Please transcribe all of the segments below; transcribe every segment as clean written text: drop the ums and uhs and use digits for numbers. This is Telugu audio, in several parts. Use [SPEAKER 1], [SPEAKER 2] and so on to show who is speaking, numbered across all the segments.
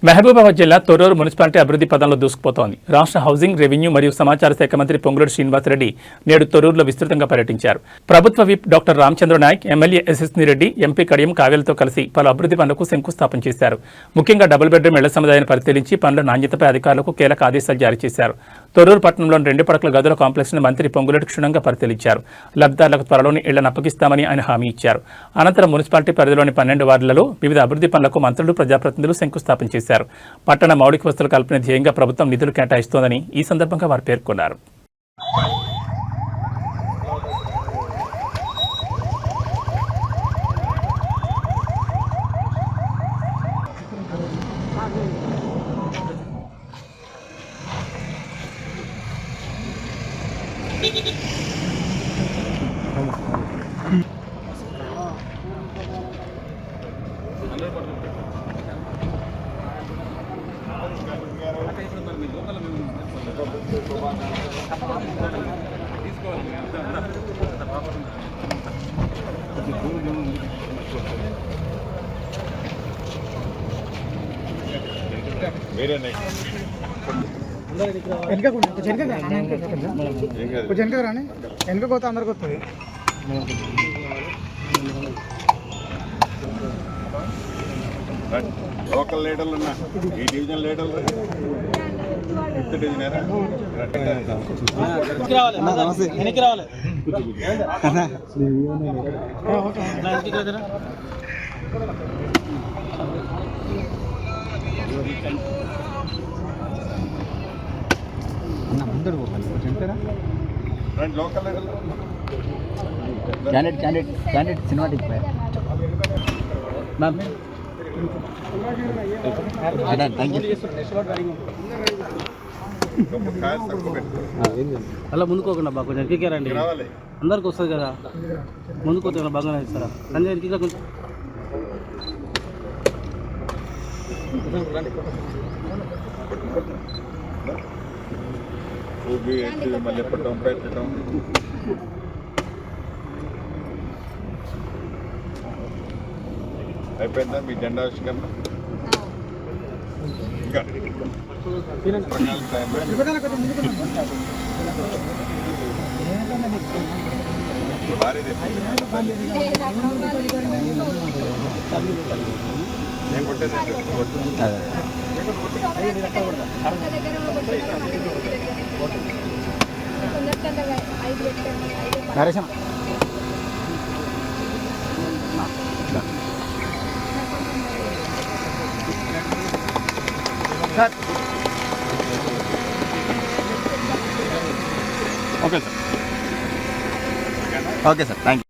[SPEAKER 1] మహబూబాబాద్ జిల్లా తొర్రూరు మున్సిపాలిటీ అభివృద్ధి పదంలో దూసుకుపోతోంది. రాష్ట్ర హౌసింగ్, రెవెన్యూ మరియు సమాచార శాఖ మంత్రి పొంగులేటి శ్రీనివాసరెడ్డి నేడు తొర్రూరులో విస్తృతంగా పర్యటించారు. ప్రభుత్వ whip doctor Ramachandra Nayak, MLA ఎస్ఎస్ని రెడ్డి, ఎంపీ కడియం కావ్యలతో కలిసి పలు అభివృద్ధి పనులకు శంకుస్థాపన చేశారు. ముఖ్యంగా డబుల్ బెడ్రూమ్ ఇళ్ల సముదాయాన్ని పరిశీలించి పనుల నాణ్యతపై అధికారులకు కీలక ఆదేశాలు జారీ చేశారు. తొర్రూరు పట్టణంలోని 2 పడకల గదుల కాంప్లెక్స్ను మంత్రి పొంగులేటి క్షుణ్ణంగా పరిశీలించారు. లబ్ధిదారులకు త్వరలోని ఇళ్లను అప్పగిస్తామని ఆయన హామీ ఇచ్చారు. అనంతరం మున్సిపాలిటీ పరిధిలోని 12 వార్డులలో వివిధ అభివృద్ధి పనులకు మంత్రులు, ప్రజాప్రతినిధులు శంకుస్థాపన చేశారు. పట్టణ మౌలిక వసతుల కల్పన ధ్యేయంగా ప్రభుత్వం నిధులు కేటాయిస్తోందని ఈ సందర్భంగా వారు పేర్కొన్నారు.
[SPEAKER 2] వెనకపోతే అందరికి వస్తుంది.
[SPEAKER 3] లోకల్ లీడర్లు ఉన్నా ఈ డివిజన్ లీడర్లు లోకల్
[SPEAKER 2] క్యాండిడేట్ సినిమాటిక్ మ్యామ్
[SPEAKER 4] అలా ముందుకోకుండా బాగా కొంచెం ఎక్కికే రండి, అందరికి వస్తుంది కదా. ముందుకు వచ్చి బాగానే ఇస్తారా సంజయ్ ఎక్కిగా కొంచెం
[SPEAKER 3] మళ్ళీ పెట్టడం అయిపోయిందా మీ జెండా ఆవిష్కరణ?
[SPEAKER 2] నరేశం sir.
[SPEAKER 3] Okay sir,
[SPEAKER 2] okay sir, thank you.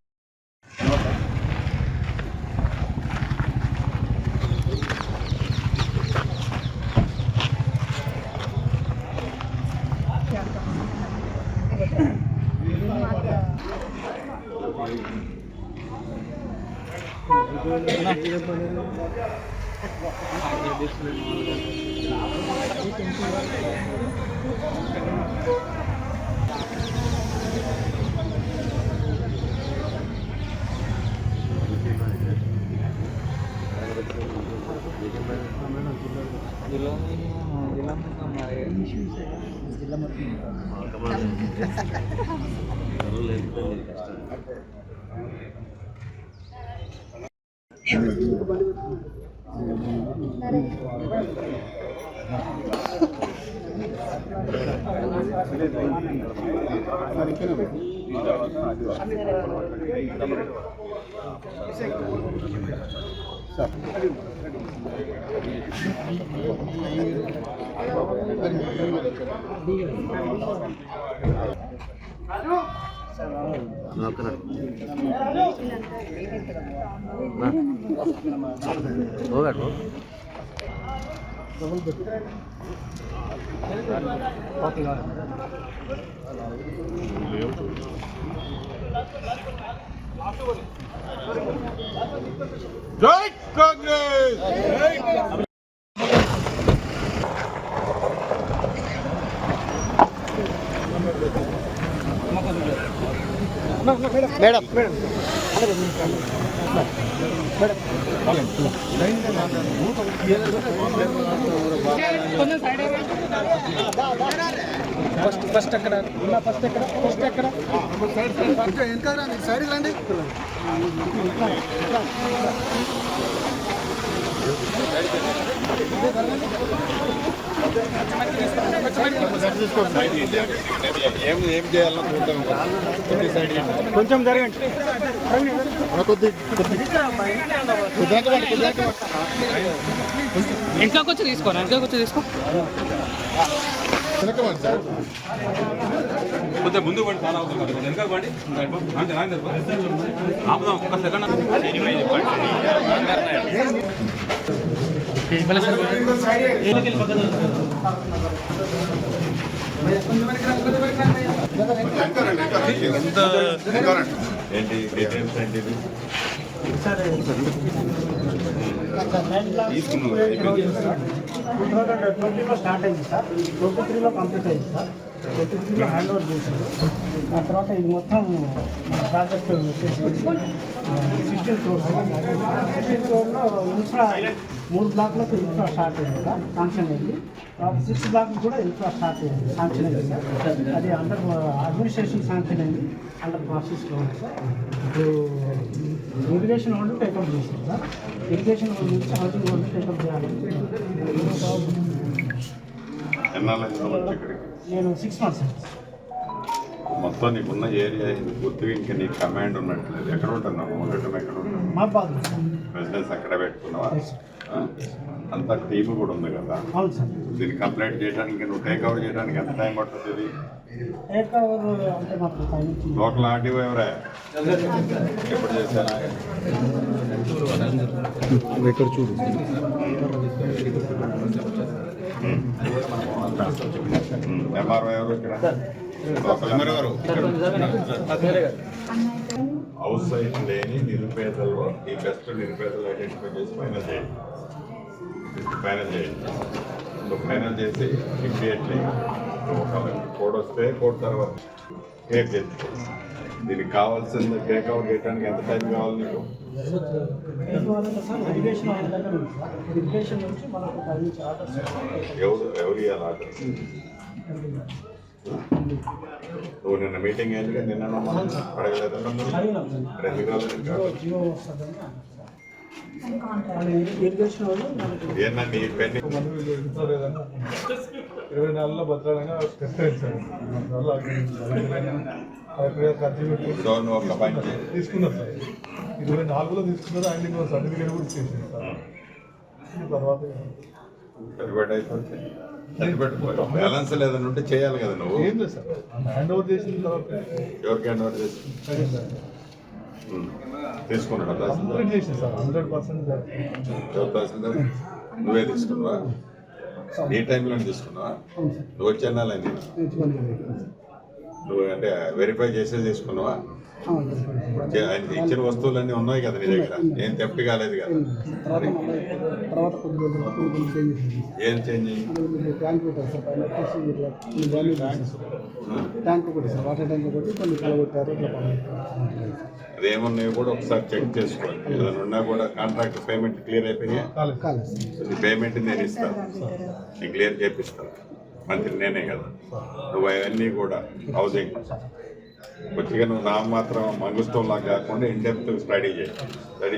[SPEAKER 3] జై కాంగ్రెస్.
[SPEAKER 2] మేడం ఫస్ట్ ఎక్కడ వెనక రండి, సైడ్ రండి.
[SPEAKER 3] ఏం చేయాలని చూద్దాం.
[SPEAKER 2] కొంచెం జరగండి.
[SPEAKER 4] ఇంట్లోకి వచ్చి తీసుకో
[SPEAKER 3] వెనకమండి సార్. కొద్దిగా ముందు పడి చాలా అవుతుంది. వెనక పడి అంటే ఆపుదాం ఒక్క సెకండ్. ఏంటి డీటెయిల్స్ ఏంటి? తీసుకున్నాం.
[SPEAKER 2] 2020లో స్టార్ట్ అయింది సార్, 23లో కంప్లీట్ అయింది సార్, 23లో హ్యాండ్ ఓవర్ చేశారు. ఆ తర్వాత ఇది మొత్తం మన ప్రాజెక్ట్ వచ్చేసి 16 ఫ్లోర్స్. 16 ఫ్లోర్లో ఇన్ఫ్రా 3 బ్లాక్లకు ఇన్ఫ్రా స్టార్ట్ అయింది సార్, శాంక్షన్ అయింది. తర్వాత 6 బ్లాక్ కూడా ఇన్ఫ్రా స్టార్ట్ అయింది, శాంక్షన్ అయింది సార్. అది అండర్ అడ్మినిస్ట్రేషన్ శాంక్షన్ అయింది, అండర్ ప్రాసెస్లో ఉంది సార్. ఇప్పుడు ఇరిగేషన్ వాళ్ళు టేకప్ చేశారు సార్. ఇరిగేషన్ నుంచి హౌసింగ్ వాళ్ళు టేకప్ చేయాలి. నేను 6 months.
[SPEAKER 3] మొత్తం నీకున్న ఏరియా పూర్తిగా ఇంకా నీకు కమాండ్ ఉన్నట్లేదు. ఎక్కడ ఉంటున్నావు? ఉండటం ఎక్కడ ఉంటున్నావు?
[SPEAKER 2] మా బాధ
[SPEAKER 3] బిజినెస్ అక్కడ పెట్టుకున్నావా? అంతా టీమ్ కూడా ఉంది కదా.
[SPEAKER 2] అవును సార్.
[SPEAKER 3] దీన్ని కంప్లైంట్ చేయడానికి నువ్వు టేక్ ఓవర్ చేయడానికి ఎంత టైం పడుతుంది?
[SPEAKER 2] టేక్ ఓవర్ అంటే మాకు టైం ఇచ్చింది.
[SPEAKER 3] లోకల్ ఆర్టీఓ ఎవరా? ఎప్పుడు చేశారా?
[SPEAKER 2] ఇక్కడ చూడు.
[SPEAKER 3] ఎంఆర్ఓ ఎవరు? ఇక్కడ హౌస్ సైట్ లేని నిరుపేదలు, ఈ బెస్ట్ నిరుపేదలు ఐడెంటిఫై చేసి ఫైనల్ చేయండి. ఫైనల్ చేసి ఇమ్మీడియట్లీ కోడ్ వస్తే కోడ్ తర్వాత క్లియర్ చేసి దీనికి కావాల్సింది టేక్ అవుట్ చేయడానికి ఎంత టైం కావాలి నీకు? ఎవరు ఇవ్వాలి ఆర్డర్? నువ్వు నిన్న మీటింగ్ ఏంటి? నిన్న అడగలేదు. ఏమన్నా నీ పెన్
[SPEAKER 5] 24లో భద్రాలంగా టెస్ట్ అయింది సార్.
[SPEAKER 3] నువ్వు ఒక పని
[SPEAKER 5] తీసుకున్నారు సార్, 24లో తీసుకున్నారు. ఆయన సర్టిఫికేట్ కూడా ఇచ్చేసింది సార్. తర్వాత
[SPEAKER 3] బ్యాలెన్స్ లేదని ఉంటే చేయాలి కదా నువ్వు.
[SPEAKER 5] ఏం లేదు సార్, హ్యాండ్ ఓవర్ చేసిన తర్వాత
[SPEAKER 3] ఎవరికి హ్యాండ్ ఓవర్ చేసి
[SPEAKER 5] సరే సార్
[SPEAKER 3] తీసుకున్నాడు
[SPEAKER 5] కంప్లీట్ చేసింది సార్. 100%
[SPEAKER 3] ఎవరు తహసీల్దార్? నువ్వే తీసుకున్నావా? నీ టైంలో తీసుకున్నావా? నువ్వు వచ్చేనాలని నువ్వు అంటే వెరిఫై చేసే తీసుకున్నావా? ఆయన ఇచ్చిన వస్తువులన్నీ ఉన్నాయి కదా నీ దగ్గర, ఏం తెప్పి కాలేదు కదా. ఏం చేంజ్
[SPEAKER 2] ట్యాంక్ ఒకటి సార్, వాటర్ ట్యాంక్ ఒకటి, కొన్ని కలగొట్టారు.
[SPEAKER 3] అదేమన్నాయో కూడా ఒకసారి చెక్ చేసుకోవాలి. ఏదైనా ఉన్నా కూడా కాంట్రాక్ట్ పేమెంట్ క్లియర్ అయిపోయినాయా? నీ పేమెంట్ నేను ఇస్తాను, నేను క్లియర్ చేపిస్తాను. మంత్రి నేనే కదా. నువ్వు అవన్నీ కూడా హౌసింగ్ కొద్దిగా నువ్వు నా మాత్రం మంగుస్తంలా కాకుండా ఇన్డెప్త్ స్టడీ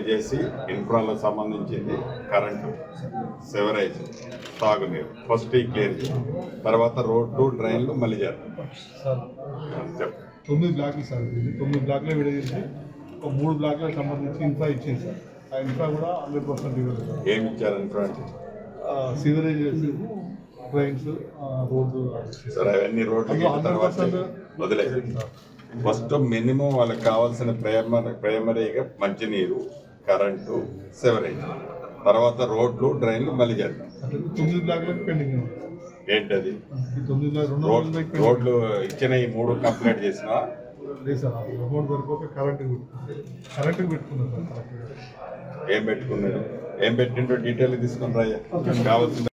[SPEAKER 3] చేసి ఇన్ఫ్రాలకు సంబంధించింది కరెంటు, సెవరేజ్, తాగునీరు ఫస్ట్ క్లియర్ చేయి. తర్వాత రోడ్లు, డ్రైన్లు మళ్ళీ చేస్తాం. చెప్పు.
[SPEAKER 5] 9 బ్లాక్లు సార్, 9 బ్లాక్లో విడదీసి ఒక 3 బ్లాక్లకు సంబంధించి ఇన్ఫ్రా ఇచ్చింది సార్. ఆ ఇన్ఫ్రా కూడా 100% ఇవ్వలేదు సార్.
[SPEAKER 3] ఏమి ఇచ్చారు ఇన్ఫ్రా అంటే?
[SPEAKER 5] సీవరేజ్, డ్రైన్స్, రోడ్లు
[SPEAKER 3] సార్. అవన్నీ రోడ్లు తర్వాత వదిలేదు. ఫస్ట్ మినిమం వాళ్ళకి కావాల్సిన ప్రైమరీగా మంచినీరు, కరెంటు, సెవరేజ్, తర్వాత రోడ్లు, డ్రైన్లు మళ్ళీ చేద్దాం.
[SPEAKER 5] 9 బ్లాక్లకు పెండింగ్.
[SPEAKER 3] ఏంటది? రోడ్లు ఇచ్చిన ఈ 3 కంప్లీట్ చేసినా
[SPEAKER 5] లేదు సార్. అమౌంట్ సరిపోక కరెంటుకి పెట్టుకున్నాను సార్.
[SPEAKER 3] ఏం పెట్టుకున్నాడు? ఏం పెట్టిండో డీటెయిల్ తీసుకుని రాయ్యా. కావాల్సింది